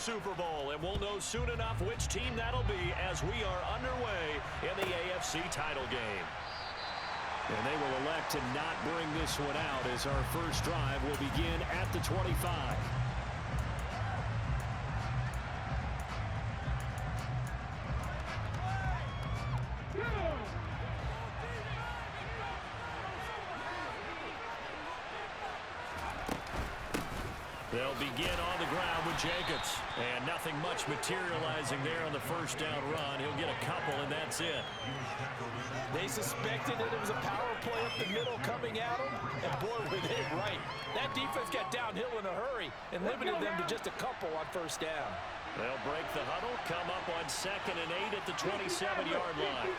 Super Bowl, and we'll know soon enough which team that'll be as we are underway in the AFC title game. And they will elect to not bring this one out as our first drive will begin at the 25. They'll begin on the ground with Jacobs. And nothing much materializing there on the first down run. He'll get a couple, and that's it. They suspected that it was a power play up the middle coming at them, and boy, were they right. That defense got downhill in a hurry and limited them to just a couple on first down. They'll break the huddle, come up on 2nd and 8 at the 27-yard line.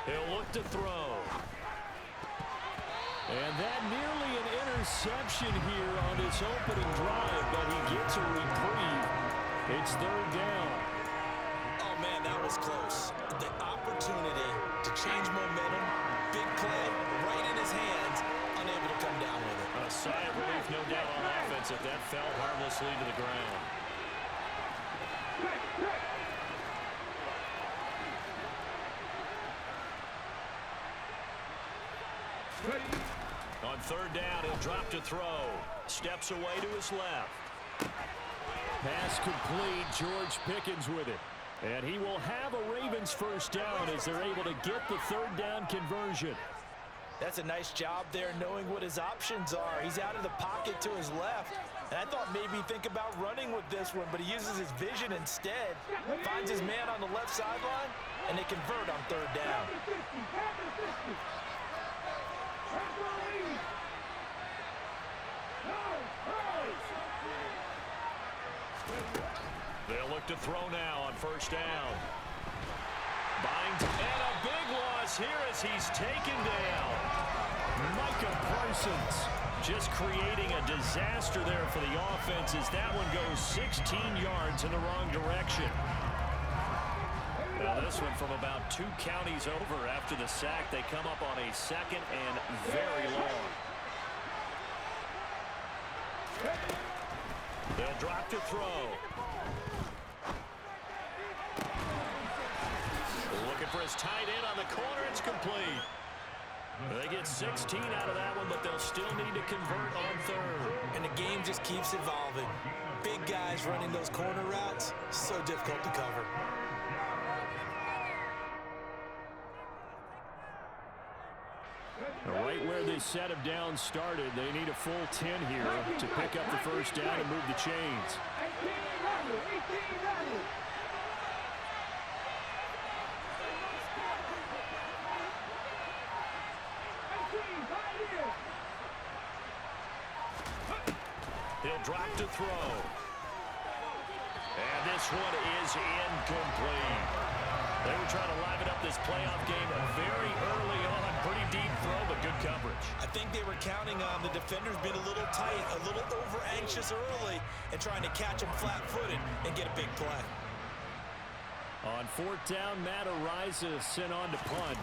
He'll look to throw. And that nearly an interception here on this opening drive, but he gets a reprieve. It's 3rd down. Oh, man, that was close. The opportunity to change momentum, big play, right in his hands, unable to come down with it. A sigh of relief, no doubt, on offense if that fell harmlessly to the ground. On 3rd down, he'll drop to throw. Steps away to his left. Pass complete. George Pickens with it. And he will have a Ravens first down as they're able to get the 3rd down conversion. That's a nice job there knowing what his options are. He's out of the pocket to his left. And I thought maybe he'd think about running with this one, but he uses his vision instead. Finds his man on the left sideline, and they convert on 3rd down. They'll look to throw now on first down. Binds, and a big loss here as he's taken down. Micah Parsons just creating a disaster there for the offense as that one goes 16 yards in the wrong direction. Now this one from about 2 counties over after the sack. They come up on a 2nd and very long. They'll drop to throw. Looking for his tight end on the corner. It's complete. They get 16 out of that one, but they'll still need to convert on 3rd. And the game just keeps evolving. Big guys running those corner routes, so difficult to cover. Right where this set of downs started, they need a full 10 here to pick up the first down and move the chains. He'll drop to throw. And this one is incomplete. They were trying to liven up this playoff game very early on. Pretty deep throw, but good coverage. I think they were counting on the defenders being a little tight, a little over-anxious early, and trying to catch them flat-footed and get a big play. On 4th down, Matt Ariza sent on to punt.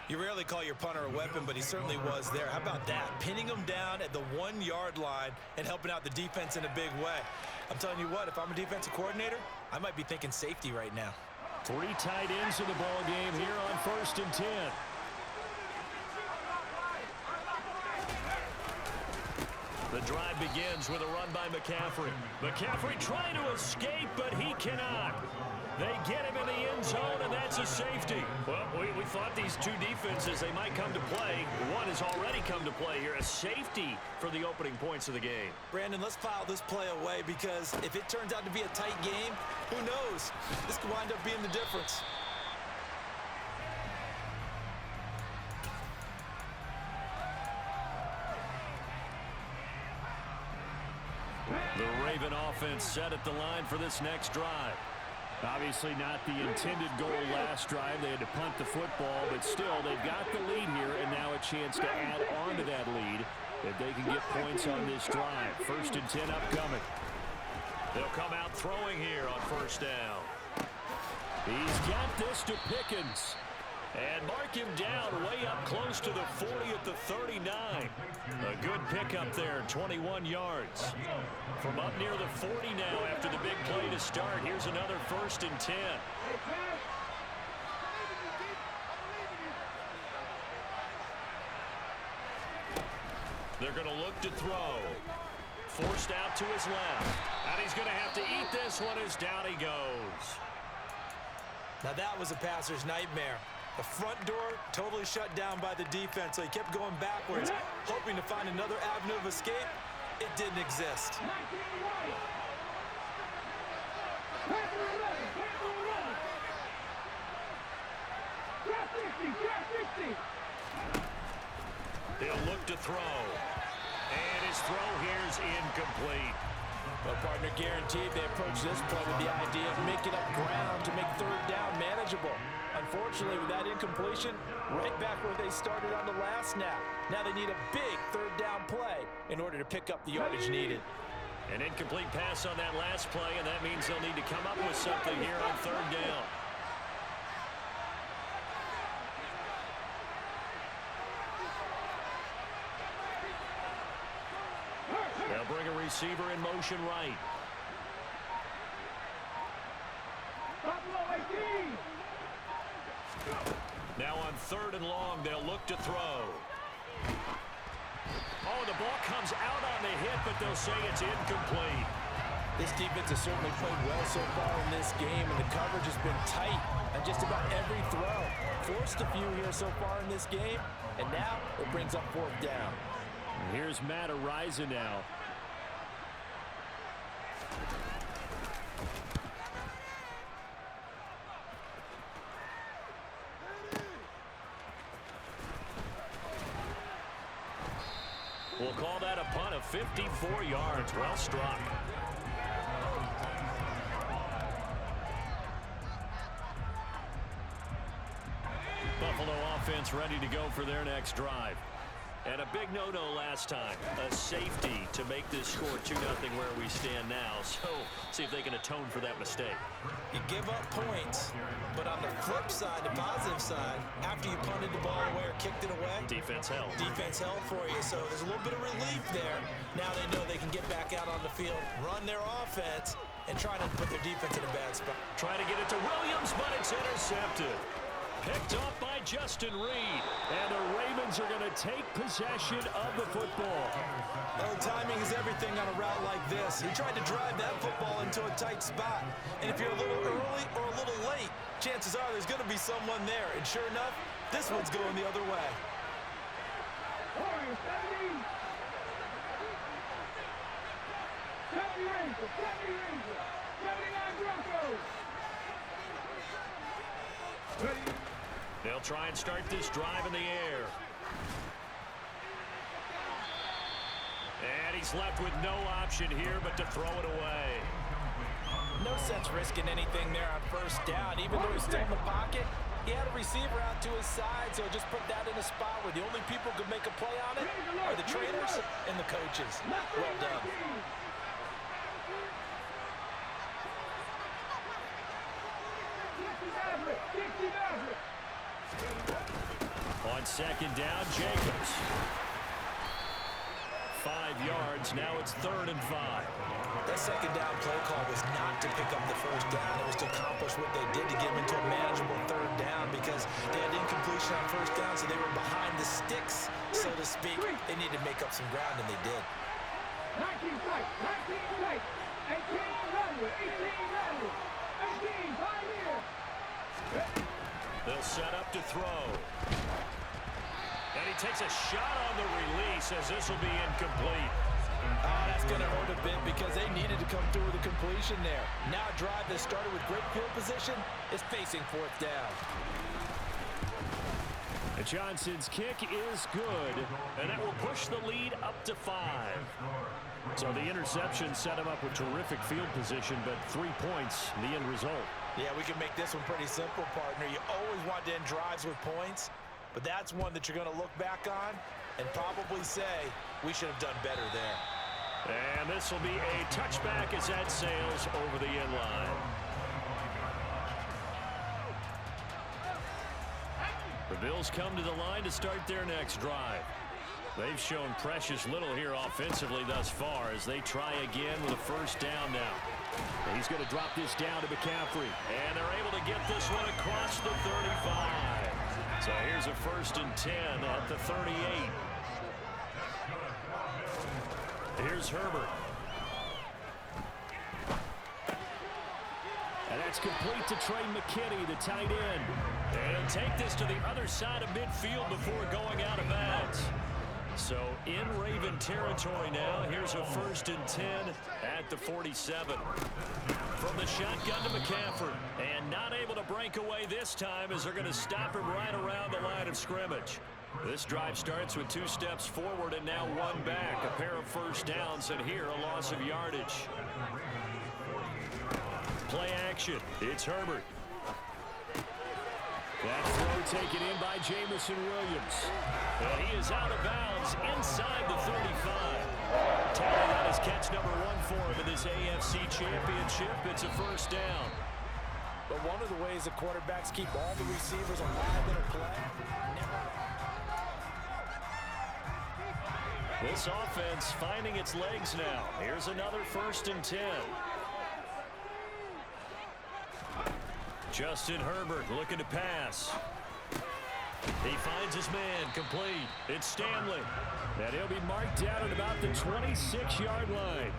You rarely call your punter a weapon, but he certainly was there. How about that? Pinning him down at the 1-yard line and helping out the defense in a big way. I'm telling you what, if I'm a defensive coordinator, I might be thinking safety right now. 3 tight ends in the ball game here on 1st and 10. The drive begins with a run by McCaffrey. McCaffrey trying to escape, but he cannot. They get him in the end zone, and that's a safety. Well, we thought these two defenses, they might come to play. One has already come to play here, a safety for the opening points of the game. Brandon, let's file this play away because if it turns out to be a tight game, who knows? This could wind up being the difference. The Raven offense set at the line for this next drive. Obviously not the intended goal last drive. They had to punt the football, but still they've got the lead here and now a chance to add on to that lead if they can get points on this drive. 1st and 10 upcoming. They'll come out throwing here on 1st down. He's got this to Pickens. And mark him down way up close to the 40 at the 39. A good pickup there, 21 yards. From up near the 40 now after the big play to start. Here's another 1st and 10. They're going to look to throw. Forced out to his left. And he's going to have to eat this one as down he goes. Now that was a passer's nightmare. The front door totally shut down by the defense, so he kept going backwards, hoping to find another avenue of escape. It didn't exist. He'll look to throw. And his throw here's incomplete. Well, partner, guaranteed they approach this play with the idea of making up ground to make 3rd down manageable. Unfortunately, with that incompletion, right back where they started on the last snap. Now they need a big 3rd down play in order to pick up the yardage needed. An incomplete pass on that last play, and that means they'll need to come up with something here on 3rd down. They'll bring a receiver in motion right. Now on 3rd and long, they'll look to throw. Oh, the ball comes out on the hit, but they'll say it's incomplete. This defense has certainly played well so far in this game, and the coverage has been tight on just about every throw. Forced a few here so far in this game, and now it brings up 4th down. Here's Matt Ariza now. We'll call that a punt of 54 yards. Well struck. Buffalo offense ready to go for their next drive. And a big no-no last time. A safety to make this score 2-0 where we stand now. So, see if they can atone for that mistake. You give up points, but on the flip side, the positive side, after you punted the ball away or kicked it away, defense held. Defense held for you, so there's a little bit of relief there. Now they know they can get back out on the field, run their offense, and try to put their defense in a bad spot. Try to get it to Williams, but it's intercepted. Picked off by Justin Reed. And the Ravens are going to take possession of the football. Well, timing is everything on a route like this. He tried to drive that football into a tight spot. And if you're a little early or a little late, chances are there's going to be someone there. And sure enough, this one's going the other way. They'll try and start this drive in the air. And he's left with no option here but to throw it away. No sense risking anything there on 1st down. Even though he's still in the pocket, he had a receiver out to his side, so just put that in a spot where the only people who could make a play on it are the trainers and the coaches. Well done. On 2nd down, Jacobs. 5 yards. Now it's 3rd and 5. That 2nd down play call was not to pick up the 1st down. It was to accomplish what they did to get them into a manageable 3rd down because they had incompletion on 1st down, so they were behind the sticks, so to speak. They needed to make up some ground, and they did. 19 strike, 19 strike, 18 runway, 18 runway, 18, 5 here. They'll set up to throw. And he takes a shot on the release as this will be incomplete. Oh, that's going to hurt a bit because they needed to come through with a completion there. Now a drive that started with great field position is facing 4th down. Johnson's kick is good, and that will push the lead up to 5. So the interception set him up with terrific field position, but 3 points, the end result. Yeah, we can make this one pretty simple, partner. You always want to end drives with points, but that's one that you're going to look back on and probably say, we should have done better there. And this will be a touchback as that sails over the end line. The Bills come to the line to start their next drive. They've shown precious little here offensively thus far as they try again with a first down now. He's going to drop this down to McCaffrey. And they're able to get this one across the 35. So here's a 1st and 10 at the 38. Here's Herbert. And that's complete to Trey McKinney, the tight end. And he'll take this to the other side of midfield before going out of bounds. So in Raven territory now. Here's a 1st and 10 at the 47. From the shotgun to McCaffrey. And not able to break away this time as they're going to stop him right around the line of scrimmage. This drive starts with 2 steps forward and now 1 back. A pair of first downs and here a loss of yardage. Play action. It's Herbert. That throw taken in by Jamison Williams. And he is out of bounds inside the 35. Tally that is catch number 1 for him in this AFC Championship. It's a first down. But one of the ways the quarterbacks keep all the receivers alive in a play. This offense finding its legs now. Here's another 1st and 10. Justin Herbert looking to pass. He finds his man complete. It's Stanley. And he'll be marked down at about the 26-yard line.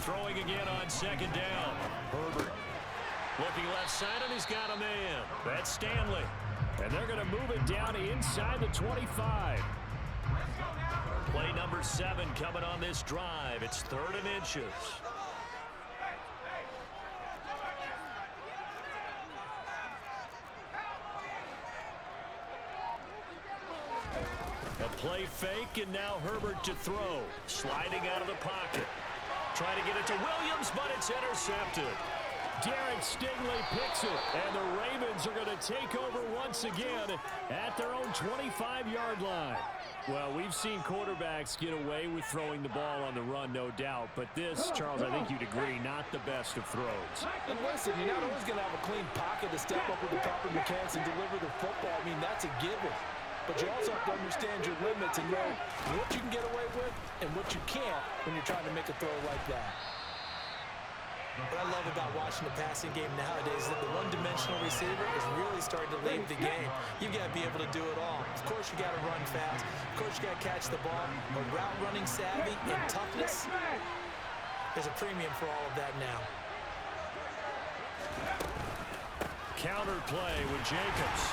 Throwing again on 2nd down. Herbert looking left side, and he's got a man. That's Stanley. And they're going to move it down inside the 25. Play number 7 coming on this drive. It's 3rd and inches. A play fake, and now Herbert to throw. Sliding out of the pocket. Trying to get it to Williams, but it's intercepted. Derek Stingley picks it, and the Ravens are going to take over once again at their own 25-yard line. Well, we've seen quarterbacks get away with throwing the ball on the run, no doubt. But this, Charles, I think you'd agree, not the best of throws. And listen, you're not always going to have a clean pocket to step up with the proper mechanics and deliver the football. I mean, that's a given. But you also have to understand your limits and know what you can get away with and what you can't when you're trying to make a throw like that. What I love about watching the passing game nowadays is that the one-dimensional receiver is really starting to leave the game. You've got to be able to do it all. Of course, you got to run fast. Of course, you got to catch the ball. But route running savvy and toughness, there's a premium for all of that now. Counter play with Jacobs.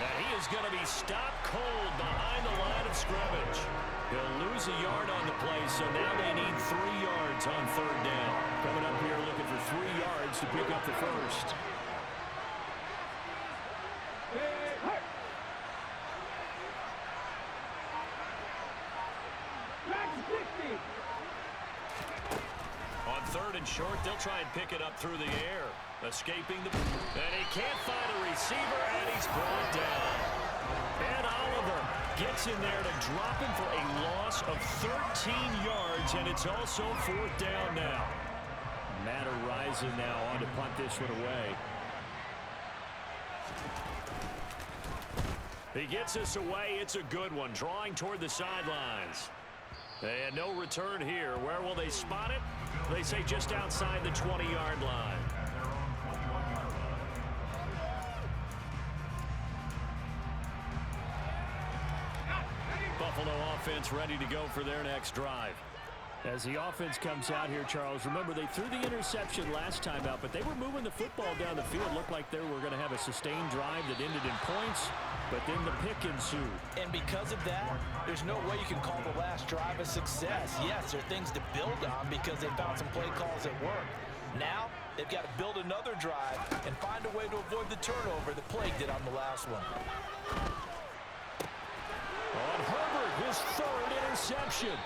And he is going to be stopped cold behind the line of scrimmage. He'll lose a yard on the play, so now they need 3 yards on 3rd down. Coming up here looking for 3 yards to pick up the first. On 3rd and short, they'll try and pick it up through the air. Escaping the... And he can't find a receiver, and he's brought down. And Oliver gets in there to drop him for a loss of 13 yards, and it's also 4th down now. Matt Araiza now on to punt this one away. He gets this away. It's a good one, drawing toward the sidelines. And no return here. Where will they spot it? They say just outside the 20-yard line. Buffalo offense ready to go for their next drive. As the offense comes out here, Charles, remember they threw the interception last time out, but they were moving the football down the field. Looked like they were going to have a sustained drive that ended in points, but then the pick ensued. And because of that, there's no way you can call the last drive a success. Yes, there are things to build on because they found some play calls that work. Now, they've got to build another drive and find a way to avoid the turnover that plagued it on the last one. On Herbert, his 3rd interception.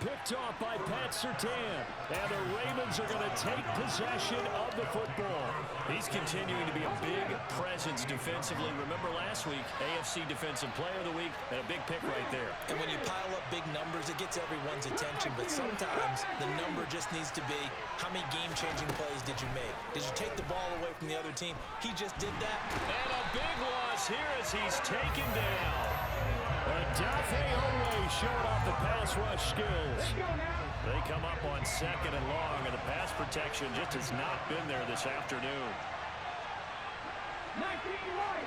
Picked off by Pat Surtain. And the Ravens are going to take possession of the football. He's continuing to be a big presence defensively. Remember last week, AFC Defensive Player of the Week, and a big pick right there. And when you pile up big numbers, it gets everyone's attention. But sometimes the number just needs to be, how many game-changing plays did you make? Did you take the ball away from the other team? He just did that. And a big loss here as he's taken down. Dafe Owe showing off the pass rush skills. They come up on 2nd and long, and the pass protection just has not been there this afternoon. 19 right.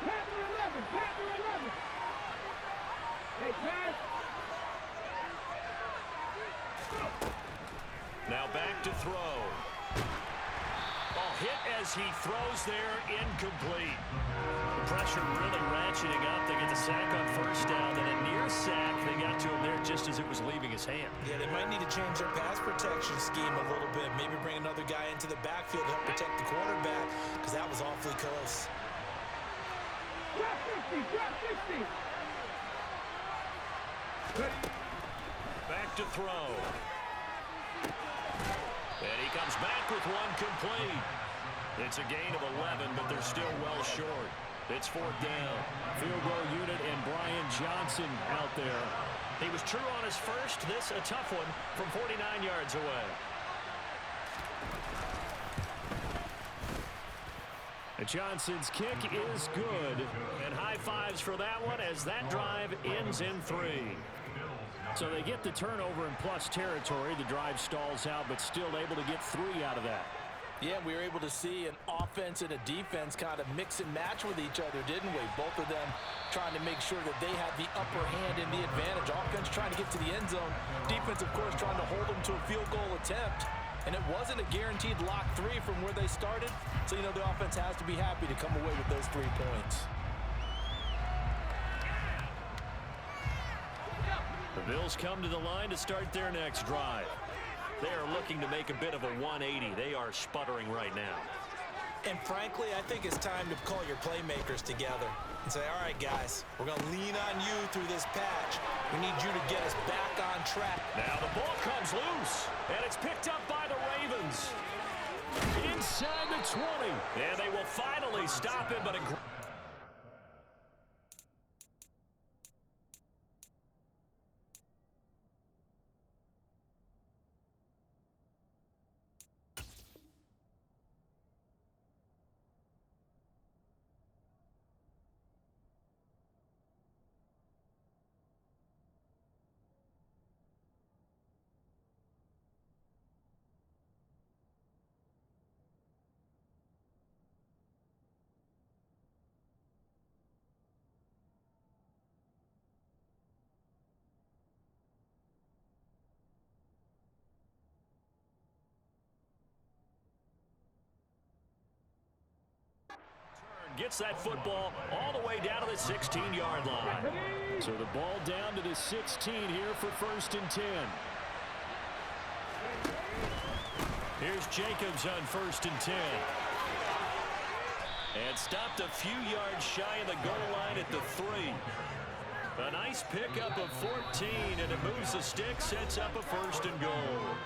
Panther 11. Panther 11. Hey, pass. Now back to throw. Hit as he throws there, incomplete. The pressure really ratcheting up. They get the sack on 1st down, then a near sack. They got to him there just as it was leaving his hand. Yeah, they might need to change their pass protection scheme a little bit. Maybe bring another guy into the backfield to help protect the quarterback, because that was awfully close. Drop 60. Drop 60. Back to throw. And he comes back with one complete. It's a gain of 11, but they're still well short. It's 4th down. Field goal unit and Brian Johnson out there. He was true on his first. This a tough one from 49 yards away. Johnson's kick is good. And high fives for that one as that drive ends in 3. So they get the turnover in plus territory. The drive stalls out, but still able to get 3 out of that. Yeah, we were able to see an offense and a defense kind of mix and match with each other, didn't we? Both of them trying to make sure that they had the upper hand and the advantage. Offense trying to get to the end zone. Defense, of course, trying to hold them to a field goal attempt. And it wasn't a guaranteed lock 3 from where they started. So, you know, the offense has to be happy to come away with those 3 points. The Bills come to the line to start their next drive. They are looking to make a bit of a 180. They are sputtering right now. And frankly, I think it's time to call your playmakers together and say, all right, guys, we're going to lean on you through this patch. We need you to get us back on track. Now the ball comes loose, and it's picked up by the Ravens. Inside the 20. And they will finally stop him, but a gets that football all the way down to the 16-yard line. So the ball down to the 16 here for 1st and 10. Here's Jacobs on 1st and 10. And stopped a few yards shy of the goal line at the 3. A nice pickup of 14, and it moves the stick, sets up a 1st and goal.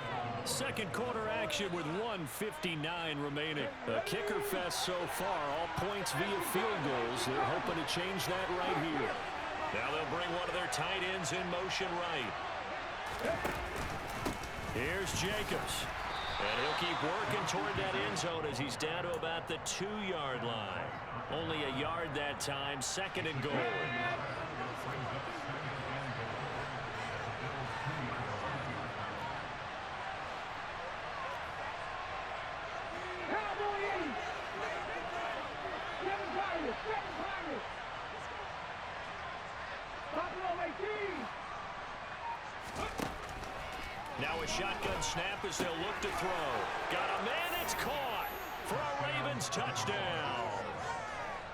Second quarter action with 1:59 remaining. A kicker fest so far, all points via field goals. They're hoping to change that right here. Now they'll bring one of their tight ends in motion right. Here's Jacobs. And he'll keep working toward that end zone as he's down to about the 2-yard line. Only a yard that time, 2nd and goal. Now a shotgun snap as they'll look to throw. Got a man, it's caught for a Ravens touchdown.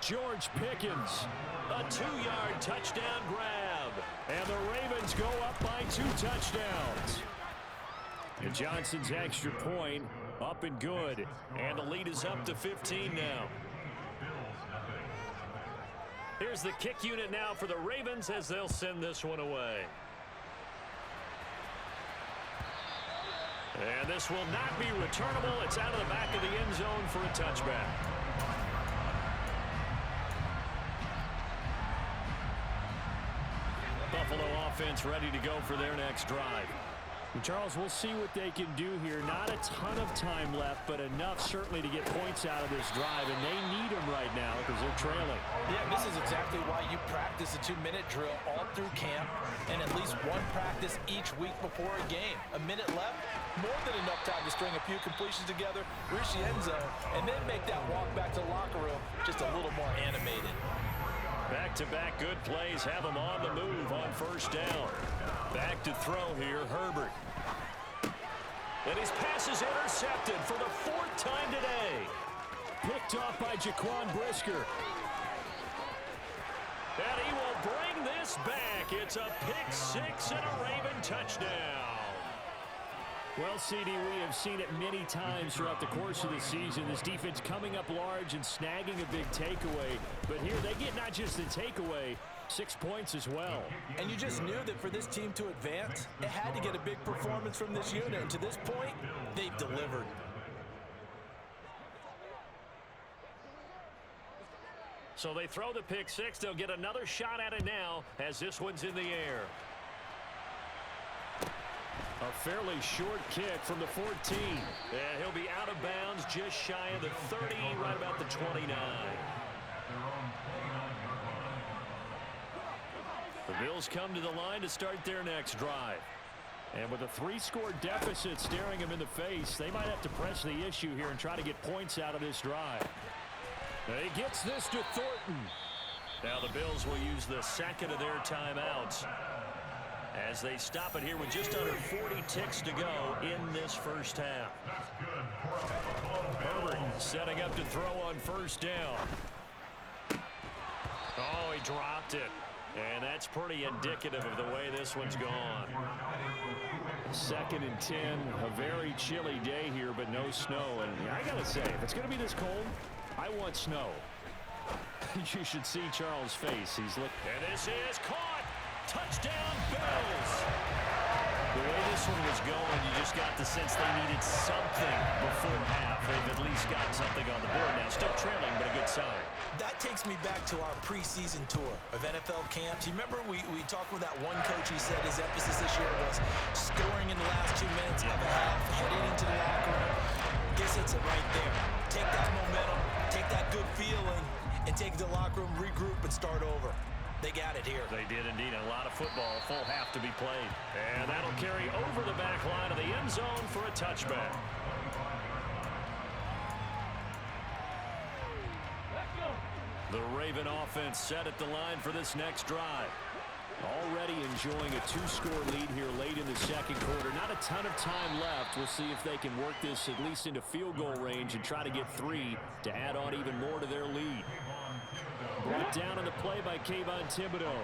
George Pickens, a 2-yard touchdown grab. And the Ravens go up by 2 touchdowns. And Johnson's extra point up and good. And the lead is up to 15 now. Here's the kick unit now for the Ravens as they'll send this one away. And this will not be returnable. It's out of the back of the end zone for a touchback. Buffalo offense ready to go for their next drive. And Charles, we'll see what they can do here. Not a ton of time left, but enough certainly to get points out of this drive, and they need them right now because they're trailing. Yeah, this is exactly why you practice a 2-minute drill all through camp and at least one practice each week before a game. A minute left, more than enough time to string a few completions together, reach the end zone, and then make that walk back to the locker room just a little more animated. Back-to-back good plays have them on the move on first down. Back to throw here, Herbert. And his pass is intercepted for the 4th time today. Picked off by Jaquan Brisker. And he will bring this back. It's a pick six and a Raven touchdown. Well, CD, we have seen it many times throughout the course of the season. This defense coming up large and snagging a big takeaway. But here they get not just the takeaway, 6 points as well. And you just knew that for this team to advance, it had to get a big performance from this unit. And to this point, they've delivered. So they throw the pick six. They'll get another shot at it now as this one's in the air. A fairly short kick from the 14. And he'll be out of bounds just shy of the 30, right about the 29. The Bills come to the line to start their next drive. And with a 3-score deficit staring them in the face, they might have to press the issue here and try to get points out of this drive. He gets this to Thornton. Now the Bills will use the second of their timeouts as they stop it here with just under 40 ticks to go in this first half. Herbert setting up to throw on first down. Oh, he dropped it. And that's pretty indicative of the way this one's gone. 2nd and 10, a very chilly day here, but no snow. And I got to say, if it's going to be this cold, I want snow. You should see Charles' face. He's looking. And this is caught. Touchdown, Bills. The way this one was going, you just got the sense they needed something before half. They've at least got something on the board now. Still trailing, but a good sign. That takes me back to our preseason tour of NFL camps. You remember we talked with that one coach who said his emphasis this year was scoring in the last 2 minutes of a half, heading into the locker room. This hits it right there. Take that momentum, take that good feeling, and take it to the locker room, regroup, and start over. They got it here. They did indeed. A lot of football, full half to be played. And that'll carry over the back line of the end zone for a touchback. The Raven offense set at the line for this next drive. Already enjoying a 2-score lead here late in the second quarter. Not a ton of time left. We'll see if they can work this at least into field goal range and try to get 3 to add on even more to their lead. Brought down on the play by Kayvon Thibodeau.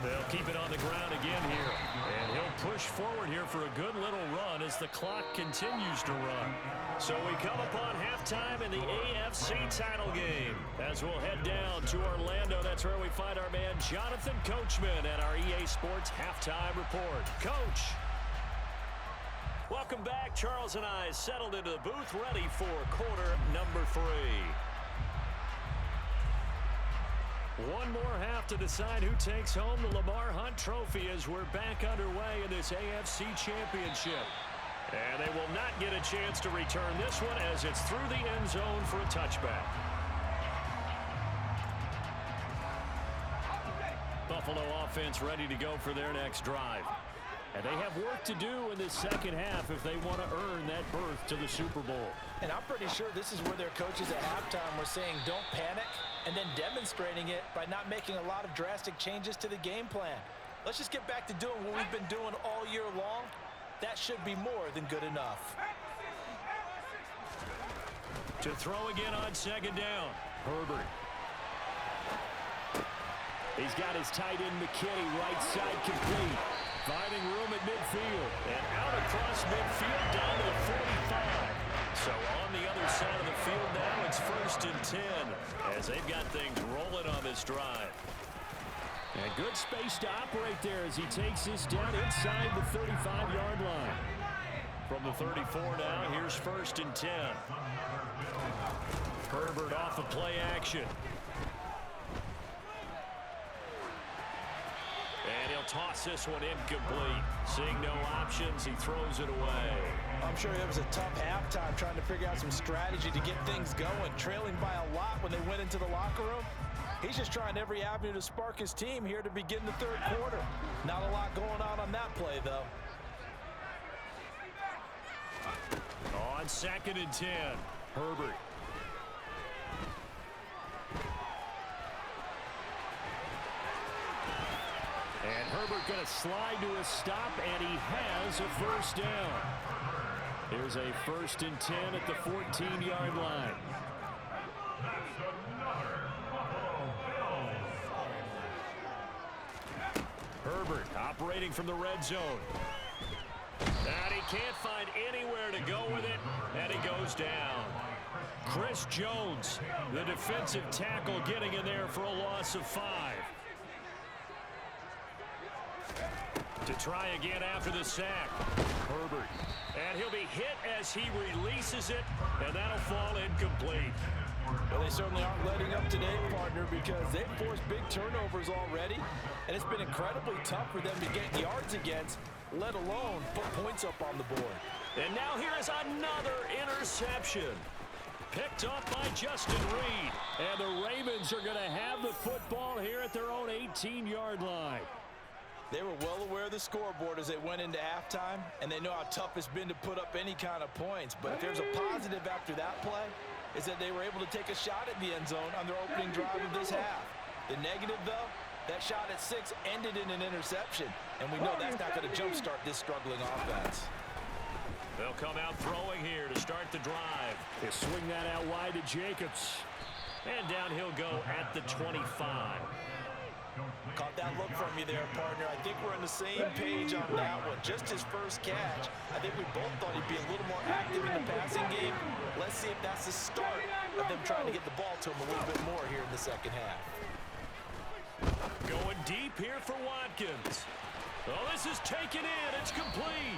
They'll keep it on the ground again here. And he'll push forward here for a good little run as the clock continues to run. So we come upon halftime in the AFC title game. As we'll head down to Orlando, that's where we find our man Jonathan Coachman at our EA Sports Halftime Report. Coach. Welcome back. Charles and I settled into the booth ready for quarter number 3. One more half to decide who takes home the Lamar Hunt Trophy as we're back underway in this AFC Championship. And they will not get a chance to return this one as it's through the end zone for a touchback. Buffalo offense ready to go for their next drive. And they have work to do in this second half if they want to earn that berth to the Super Bowl. And I'm pretty sure this is where their coaches at halftime were saying don't panic, and then demonstrating it by not making a lot of drastic changes to the game plan. Let's just get back to doing what we've been doing all year long. That should be more than good enough. To throw again on second down. Herbert. He's got his tight end McKinney right side complete. Finding room at midfield. And out across midfield down to the 45. So on the other side of the field now, it's 1st and 10 as they've got things rolling on this drive. And good space to operate there as he takes this down inside the 35-yard line. From the 34 now, here's 1st and 10. Herbert off of play action. And he'll toss this one incomplete. Seeing no options, he throws it away. I'm sure it was a tough halftime trying to figure out some strategy to get things going. Trailing by a lot when they went into the locker room. He's just trying every avenue to spark his team here to begin the 3rd quarter. Not a lot going on that play, though. On 2nd and 10, Herbert. And Herbert going to slide to a stop, and he has a 1st down. Here's a 1st and 10 at the 14-yard line. Herbert operating from the red zone. And he can't find anywhere to go with it, and he goes down. Chris Jones, the defensive tackle, getting in there for a loss of 5. To try again after the sack. Herbert. And he'll be hit as he releases it, and that'll fall incomplete. Well, they certainly aren't letting up today, partner, because they've forced big turnovers already, and it's been incredibly tough for them to get yards against, let alone put points up on the board. And now here is another interception. Picked up by Justin Reed. And the Ravens are going to have the football here at their own 18-yard line. They were well aware of the scoreboard as they went into halftime, and they know how tough it's been to put up any kind of points. But if there's a positive after that play, is that they were able to take a shot at the end zone on their opening drive of this half. The negative, though, that shot at 6 ended in an interception, and we know that's not going to jumpstart this struggling offense. They'll come out throwing here to start the drive. They swing that out wide to Jacobs. And down he'll go at the 25. Caught that look from you there, partner. I think we're on the same page on that one. Just his first catch. I think we both thought he'd be a little more active in the passing game. Let's see if that's the start of them trying to get the ball to him a little bit more here in the second half. Going deep here for Watkins. Oh, this is taken in. It's complete.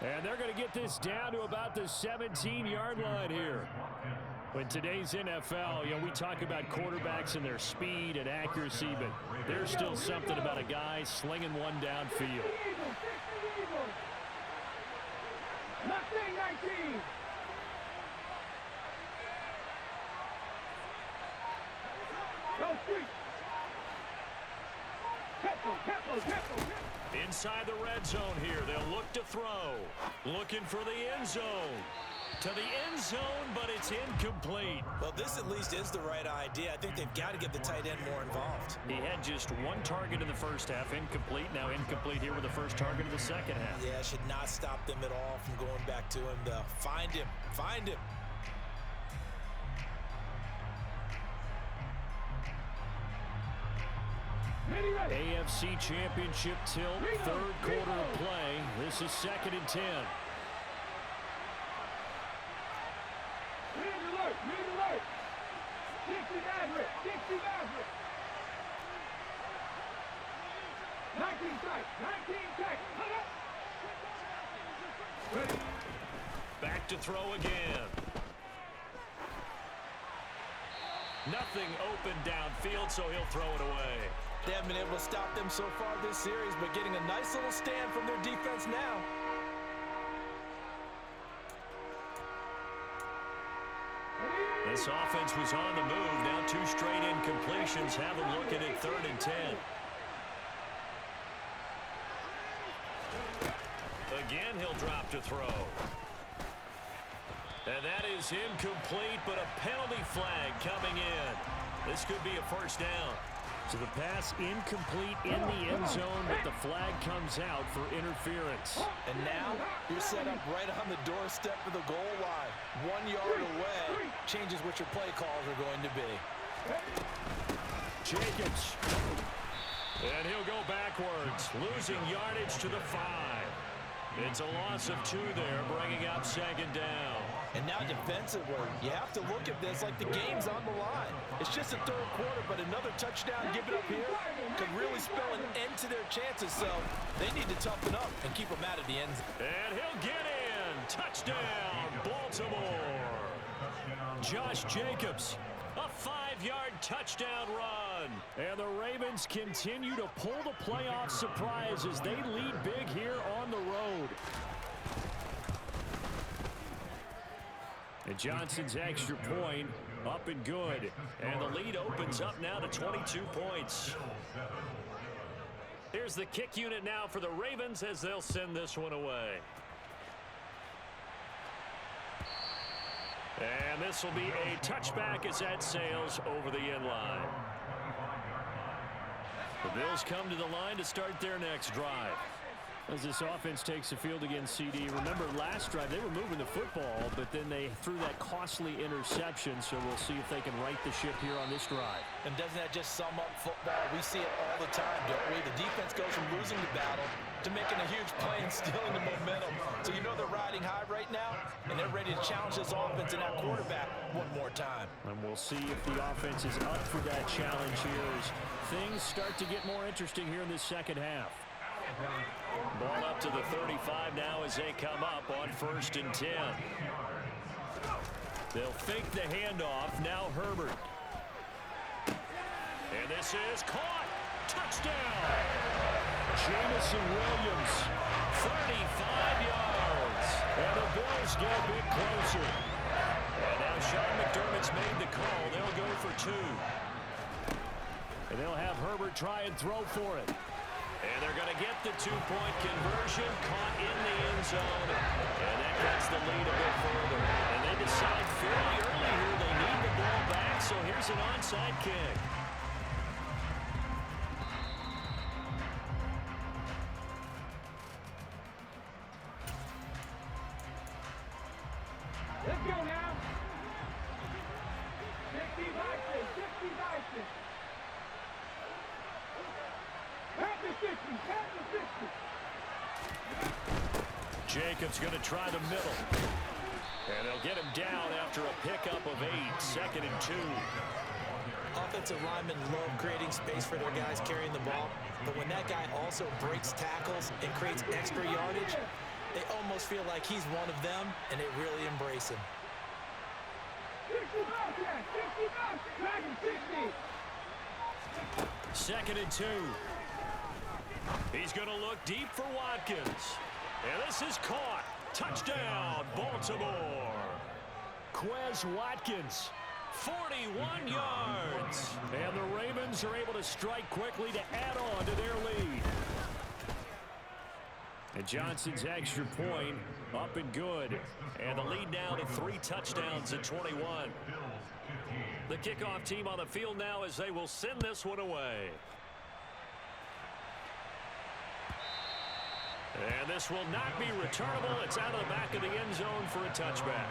And they're going to get this down to about the 17-yard line here. In today's NFL, we talk about quarterbacks and their speed and accuracy, but there's still something about a guy slinging one downfield. Mustang 19. Go street. Inside the red zone here, they'll look to throw. Looking for the end zone. To the end zone, but it's incomplete. Well, this at least is the right idea. I think they've got to get the tight end more involved. He had just one target in the first half, incomplete. Now incomplete here with the first target of the second half. Yeah, should not stop them at all from going back to him, though. Find him. Find him. AFC Championship tilt, 3rd quarter of play. This is 2nd and 10. Mid alert. 60 Maverick. 19 tight. Ready. Back to throw again. Nothing open downfield, so he'll throw it away. They haven't been able to stop them so far this series, but getting a nice little stand from their defense now. This offense was on the move. Now 2 straight incompletions have them looking at 3rd and 10. Again, he'll drop to throw. And that is incomplete, but a penalty flag coming in. This could be a first down. So the pass incomplete in the end zone, but the flag comes out for interference. And now you're set up right on the doorstep of the goal line. 1 yard away changes what your play calls are going to be. Jacobs. And he'll go backwards, losing yardage to the 5. It's a loss of 2 there, bringing up second down. And now defensively, you have to look at this like the game's on the line. It's just a third quarter, but another touchdown given up here could really spell an end to their chances. So they need to toughen up and keep them out of the end zone. And he'll get in. Touchdown, Baltimore. Josh Jacobs, a 5-yard touchdown run. And the Ravens continue to pull the playoff surprise as they lead big here on the road. And Johnson's extra point up and good. And the lead opens up now to 22 points. Here's the kick unit now for the Ravens as they'll send this one away. And this will be a touchback as that sails over the end line. The Bills come to the line to start their next drive. As this offense takes the field against CD, remember last drive they were moving the football, but then they threw that costly interception, so we'll see if they can right the ship here on this drive. And doesn't that just sum up football? We see it all the time, don't we? The defense goes from losing the battle to making a huge play and stealing the momentum. So you know they're riding high right now, and they're ready to challenge this offense and that quarterback one more time. And we'll see if the offense is up for that challenge here as things start to get more interesting here in this second half. Ball up to the 35 now as they come up on 1st and 10. They'll fake the handoff. Now Herbert. And this is caught. Touchdown. Jamison Williams, 35 yards. And the Bills get a bit closer. And now Sean McDermott's made the call. They'll go for 2. And they'll have Herbert try and throw for it. And they're going to get the 2-point conversion, caught in the end zone. And that gets the lead a bit further. And they decide fairly early here they need the ball back, so here's an onside kick. Let's go now. 60 Vikings. Jacobs going to try the middle. And they'll get him down after a pickup of 8. 2nd and 2. Offensive linemen love creating space for their guys carrying the ball. But when that guy also breaks tackles and creates extra yardage, they almost feel like he's one of them, and they really embrace him. 2nd and 2. He's going to look deep for Watkins. And this is caught. Touchdown, Baltimore. Quez Watkins, 41 yards. And the Ravens are able to strike quickly to add on to their lead. And Johnson's extra point up and good. And the lead now to 3 touchdowns at 21. The kickoff team on the field now as they will send this one away. And this will not be returnable. It's out of the back of the end zone for a touchback.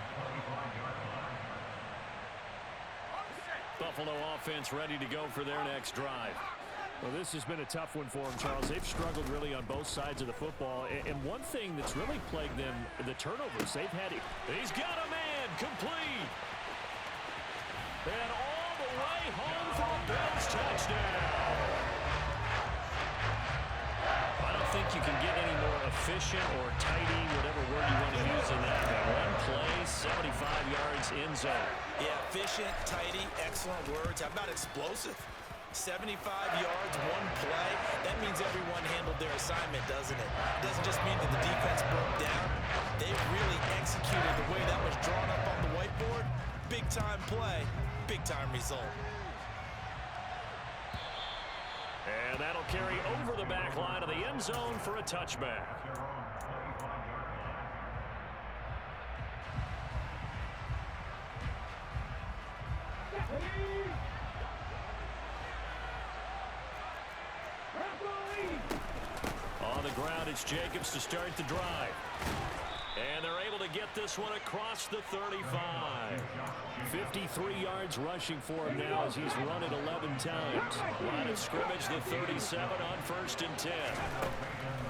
Buffalo offense ready to go for their next drive. Well, this has been a tough one for them, Charles. They've struggled really on both sides of the football. And one thing that's really plagued them, the turnovers. They've had it. He's got a man complete. And all the way home for a Bills touchdown. I don't think you can get any more efficient or tidy, whatever word you want to use in that. One play, 75 yards in zone. Yeah, efficient, tidy, excellent words. How about explosive? 75 yards, one play. That means everyone handled their assignment, doesn't it? It doesn't just mean that the defense broke down. They really executed the way that was drawn up on the whiteboard. Big-time play, big-time result. And that'll carry over the back line of the end zone for a touchback. On the ground, it's Jacobs to start the drive. And they're able to get this one across the 35. 53 yards rushing for him now as he's run it 11 times. Line of scrimmage, the 37 on 1st and 10.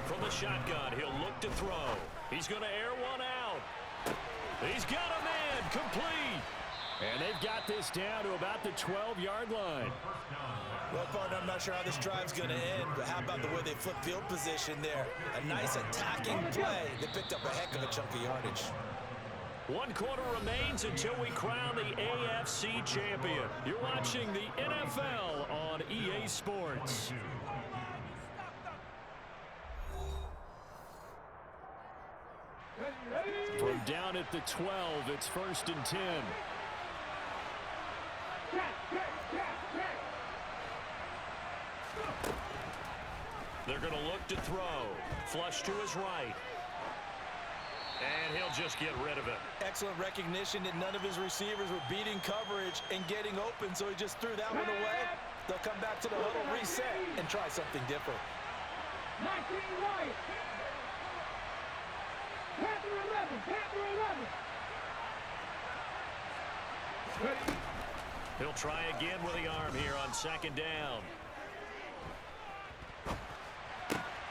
From the shotgun, he'll look to throw. He's going to air one out. He's got a man, complete. And they've got this down to about the 12-yard line. Well, partner, I'm not sure how this drive's going to end, but how about the way they flip field position there? A nice attacking play. They picked up a heck of a chunk of yardage. 1 quarter remains until we crown the AFC champion. You're watching the NFL on EA Sports. From down at the 12, it's 1st and 10. They're going to look to throw. Flush to his right. And he'll just get rid of it. Excellent recognition that none of his receivers were beating coverage and getting open, so he just threw that one away. They'll come back to the huddle, reset, and try something different. 19 right. Panther 11. Panther 11. Ready. He'll try again with the arm here on 2nd down.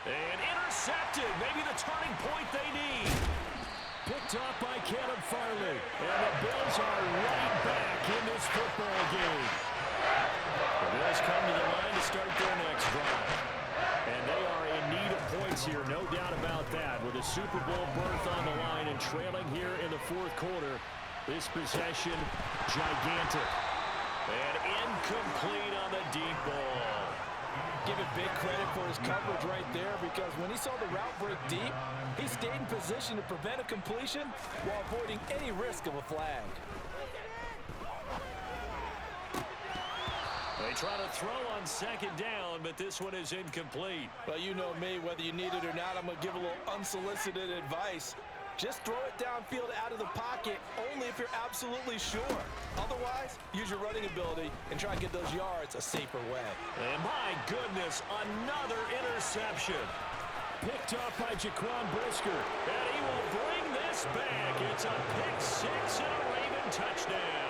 And intercepted. Maybe the turning point they need. Picked off by Caleb Farley. And the Bills are right back in this football game. The Bills come to the line to start their next drive. And they are in need of points here, no doubt about that. With a Super Bowl berth on the line and trailing here in the 4th quarter, this possession gigantic. And incomplete on the deep ball. Give it big credit for his coverage right there, because when he saw the route break deep, he stayed in position to prevent a completion while avoiding any risk of a flag. They try to throw on 2nd down, but this one is incomplete. Well, you know me, whether you need it or not, I'm going to give a little unsolicited advice. Just throw it downfield out of the pocket only if you're absolutely sure. Otherwise, use your running ability and try and get those yards a safer way. And my goodness, another interception. Picked up by Jaquan Brisker. And he will bring this back. It's a pick 6 and a Raven touchdown.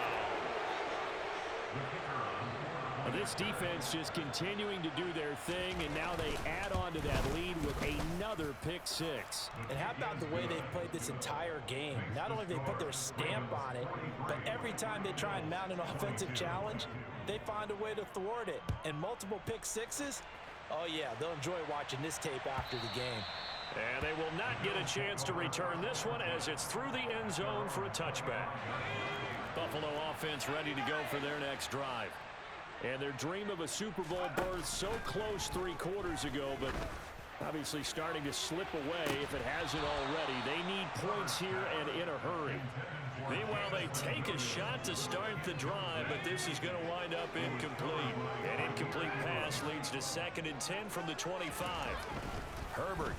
This defense just continuing to do their thing, and now they add on to that lead with another pick 6. And how about the way they've played this entire game? Not only have they put their stamp on it, but every time they try and mount an offensive challenge, they find a way to thwart it. And multiple pick 6s, oh yeah, they'll enjoy watching this tape after the game. And they will not get a chance to return this one as it's through the end zone for a touchback. Buffalo offense ready to go for their next drive. And their dream of a Super Bowl berth so close 3 quarters ago, but obviously starting to slip away if it hasn't already. They need points here and in a hurry. Meanwhile, they take a shot to start the drive, but this is going to wind up incomplete. An incomplete pass leads to 2nd and 10 from the 25. Herbert.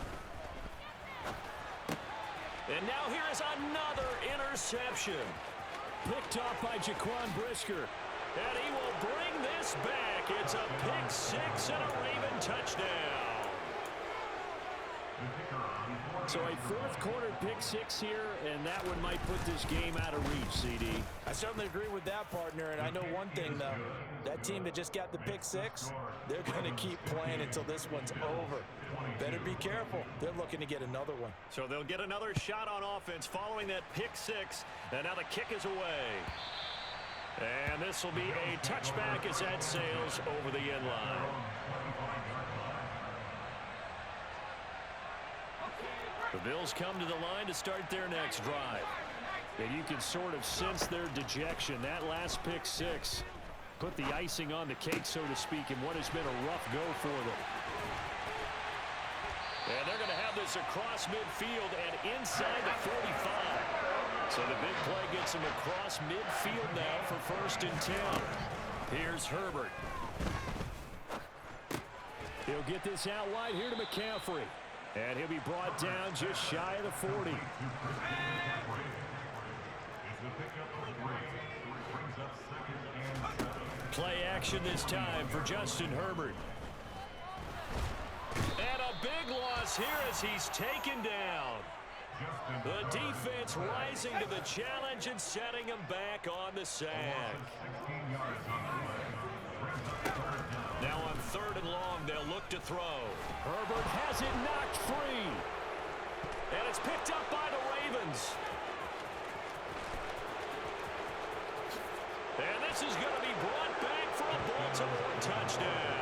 And now here is another interception. Picked off by Jaquan Brisker. And he will bring this back. It's a pick 6 and a Raven touchdown. So a 4th quarter pick 6 here, and that one might put this game out of reach, CD. I certainly agree with that, partner, and I know one thing, though. That team that just got the pick 6, they're going to keep playing until this one's over. Better be careful. They're looking to get another one. So they'll get another shot on offense following that pick 6, and now the kick is away. And this will be a touchback as that sails over the end line. The Bills come to the line to start their next drive. And you can sort of sense their dejection. That last pick 6 put the icing on the cake, so to speak, in what has been a rough go for them. And they're going to have this across midfield and inside the 45. So the big play gets him across midfield now for 1st and 10. Here's Herbert. He'll get this out wide here to McCaffrey. And he'll be brought down just shy of the 40. Play action this time for Justin Herbert. And a big loss here as he's taken down. The defense rising to the challenge and setting him back on the sack. Now on 3rd and long, they'll look to throw. Herbert has it knocked free. And it's picked up by the Ravens. And this is going to be brought back for a Baltimore touchdown.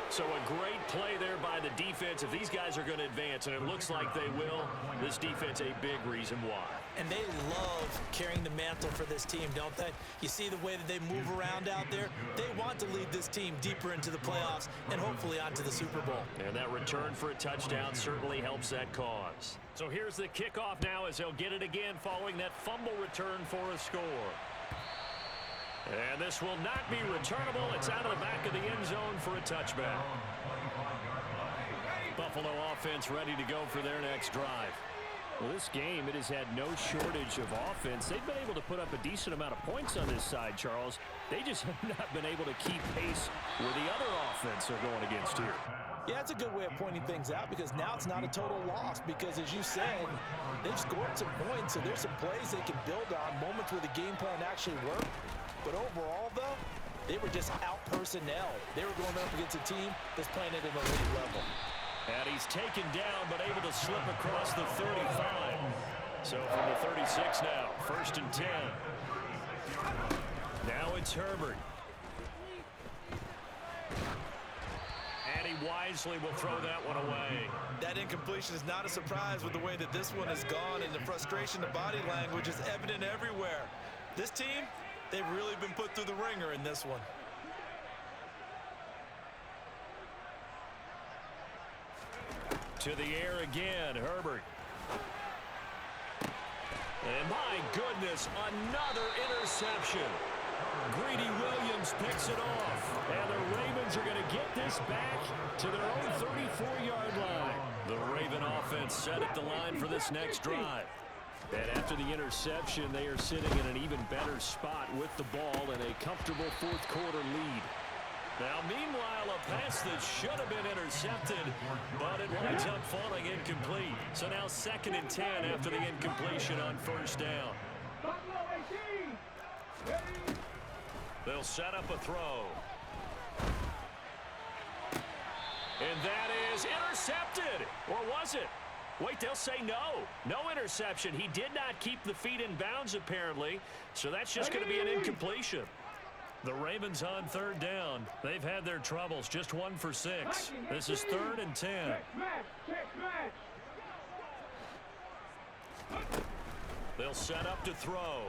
So a great play there by the defense. If these guys are going to advance, and it looks like they will, this defense a big reason why. And they love carrying the mantle for this team, don't they? You see the way that they move around out there? They want to lead this team deeper into the playoffs and hopefully onto the Super Bowl. And that return for a touchdown certainly helps that cause. So here's the kickoff now as they'll get it again following that fumble return for a score. And this will not be returnable. It's out of the back of the end zone for a touchback. Buffalo offense ready to go for their next drive. Well, this game, it has had no shortage of offense. They've been able to put up a decent amount of points on this side, Charles. They just have not been able to keep pace with the other offense they're going against here. Yeah, it's a good way of pointing things out because now it's not a total loss because, as you said, they've scored some points, so there's some plays they can build on, moments where the game plan actually worked. But overall, though, they were just out-personnel. They were going up against a team that's playing at an elite level. And he's taken down, but able to slip across the 35. So from the 36 now, 1st and 10. Now it's Herbert. And he wisely will throw that one away. That incompletion is not a surprise with the way that this one has gone, and the frustration, the body language is evident everywhere. This team, they've really been put through the ringer in this one. To the air again, Herbert. And my goodness, another interception. Greedy Williams picks it off. And the Ravens are going to get this back to their own 34-yard line. The Raven offense set at the line for this next drive. And after the interception, they are sitting in an even better spot with the ball and a comfortable 4th quarter lead. Now, meanwhile, a pass that should have been intercepted, but it winds up falling incomplete. So now 2nd and 10 after the incompletion on 1st down. They'll set up a throw. And that is intercepted. Or was it? Wait, they'll say no. No interception. He did not keep the feet in bounds, apparently. So that's just going to be an incompletion. The Ravens on 3rd down. They've had their troubles. Just 1 for 6. This is 3rd and 10. They'll set up to throw.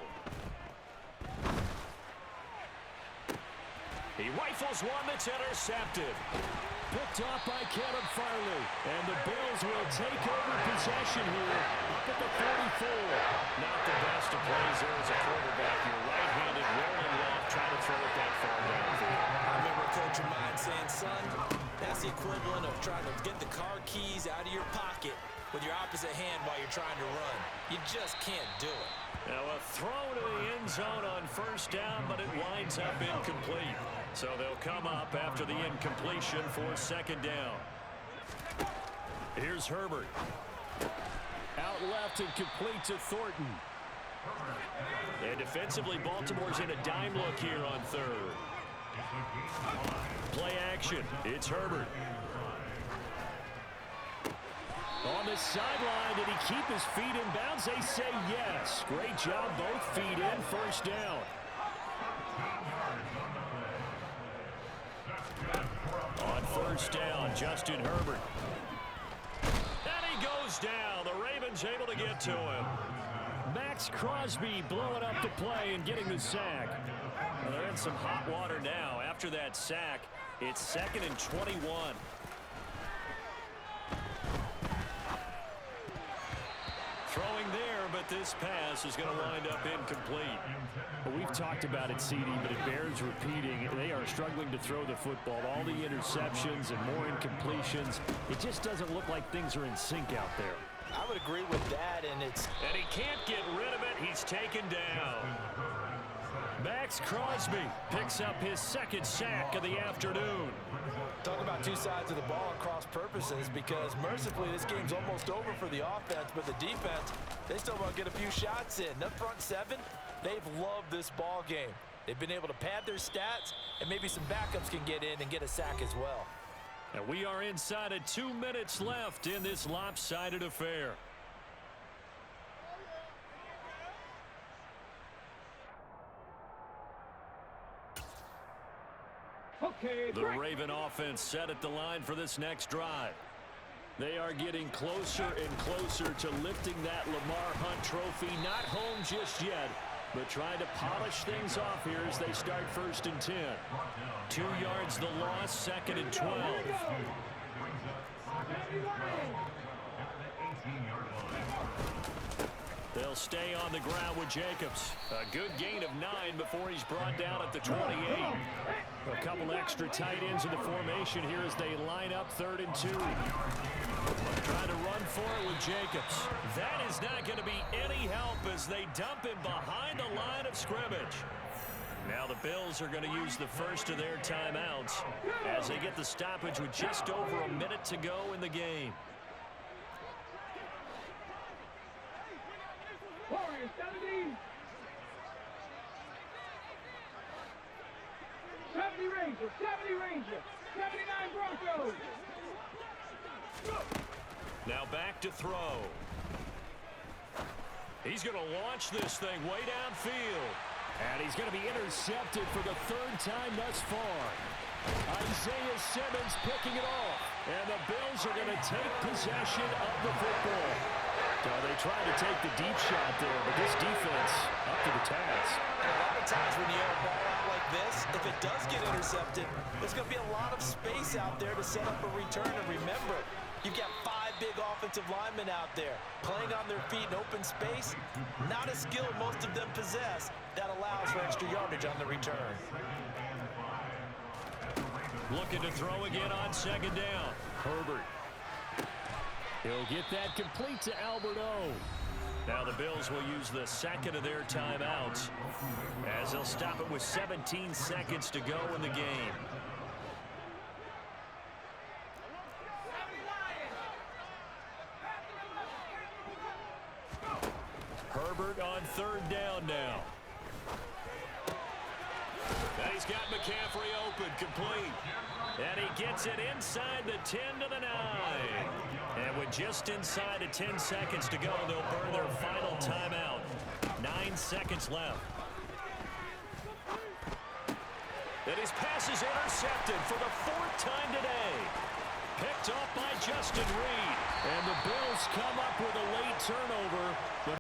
He rifles one that's intercepted. Picked off by Caleb Farley. And the Bills will take over possession here up at the 44. Not the best of plays there as a quarterback. You're right-handed, rolling left, trying to throw it that far downfield. I remember a coach of mine saying, son, that's the equivalent of trying to get the car keys out of your pocket with your opposite hand while you're trying to run. You just can't do it. Now a throw to the end zone on 1st down, but it winds up incomplete. So they'll come up after the incompletion for 2nd down. Here's Herbert. Out left and complete to Thornton. And defensively, Baltimore's in a dime look here on 3rd. Play action. It's Herbert. On the sideline, did he keep his feet in bounds? They say yes. Great job, both feet in, 1st down. On 1st down, Justin Herbert. And he goes down. The Ravens able to get to him. Max Crosby blowing up the play and getting the sack. Well, they're in some hot water now. After that sack, it's 2nd and 21. Throwing there, but this pass is going to wind up incomplete. Well, we've talked about it, CD, but it bears repeating. They are struggling to throw the football. All the interceptions and more incompletions. It just doesn't look like things are in sync out there. I would agree with that, and he can't get rid of it. He's taken down. Max Crosby picks up his 2nd sack of the afternoon. Talk about two sides of the ball and cross purposes, because mercifully this game's almost over for the offense, but the defense, they still want to get a few shots in. That front seven, they've loved this ball game. They've been able to pad their stats, and maybe some backups can get in and get a sack as well. And we are inside of 2 minutes left in this lopsided affair. Okay, The Raven offense set at the line for this next drive. They are getting closer and closer to lifting that Lamar Hunt trophy. Not home just yet, but trying to polish things off here as they start 1st and 10. 2 yards the loss, 2nd and 12. They'll stay on the ground with Jacobs. A good gain of 9 before he's brought down at the 28. A couple extra tight ends in the formation here as they line up 3rd and 2. Trying to run for it with Jacobs. That is not going to be any help as they dump him behind the line of scrimmage. Now the Bills are going to use the first of their timeouts as they get the stoppage with just over a minute to go in the game. Warriors 70. 70 Rangers, 70 Rangers, 79 Broncos. Now back to throw. He's going to launch this thing way downfield. And he's going to be intercepted for the 3rd time thus far. Isaiah Simmons picking it off. And the Bills are going to take possession of the football. Well, they tried to take the deep shot there, but this defense up to the task. A lot of times when you have a ball out like this, if it does get intercepted, there's going to be a lot of space out there to set up a return. And remember, you've got 5 big offensive linemen out there playing on their feet in open space. Not a skill most of them possess that allows for extra yardage on the return. Looking to throw again on 2nd down. Herbert. He'll get that complete to Albert O. Now the Bills will use the 2nd of their timeouts as they'll stop it with 17 seconds to go in the game. Herbert on 3rd down now. And he's got McCaffrey open, complete. And he gets it inside the 10 to the 9. And with just inside of 10 seconds to go, they'll burn their final timeout. 9 seconds left. And his pass is intercepted for the 4th time today. Picked off by Justin Reed. And the Bills come up with a late turnover.